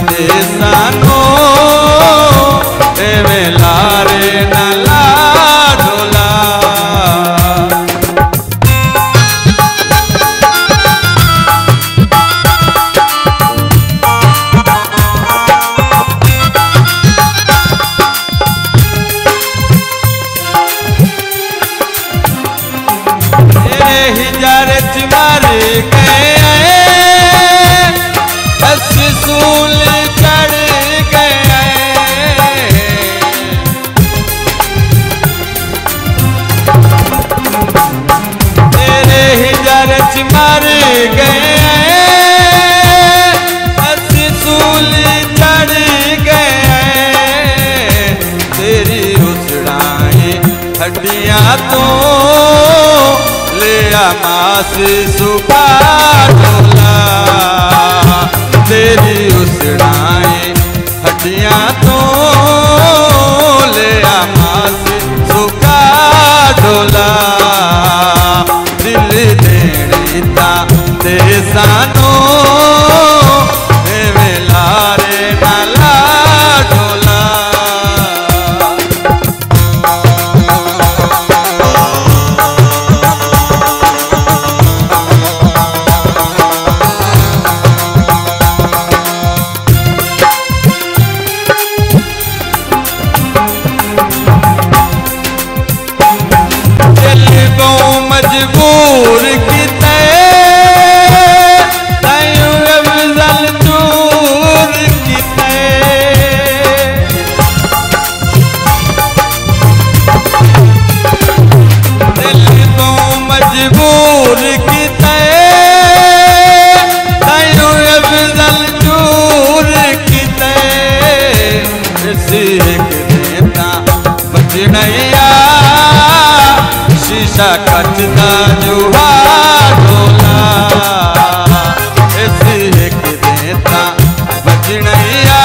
दे सानो एवें लारे न ला ढोला। हिजार मर गए बस सूल चढ़ गए। तेरे हिजार मर गए बस सूल चढ़ गए। तेरी उसड़ाए हड्डियां तो लिया मास सुखा ढोला। तेरी उसड़ाए हड्डियां तो लिया मास सुखा ढोला। दिल देने ता दे सानो एवें लारे न ला ढोला। मजबूर किते तयूं अफजल दूर किते। दिल को मजबूर किते तयूं अफजल दूर किते। सिख देता बचनैया शीशा कचदा जुहा ढोला। एक देता बचनैया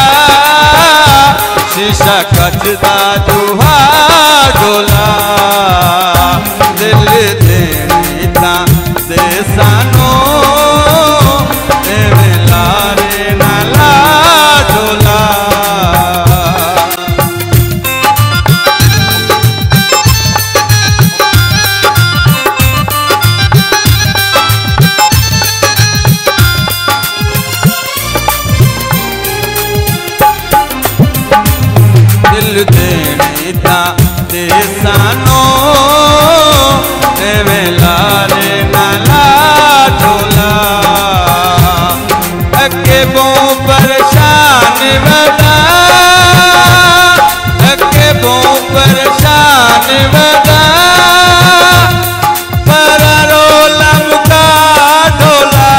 शीशा कचदा जुहा ढोला। दिल देने ता दे सानो एवें लारे न ला ढोला। दिल देने ता दे सानो एवें लारे न ला ढोला। अगे बो परेशान वदा अगे बो परेशान वदा। पर रोला मुका ढोला।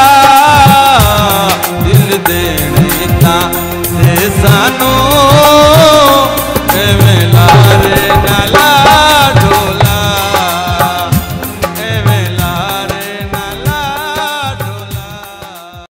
दिल देने ता दे सानो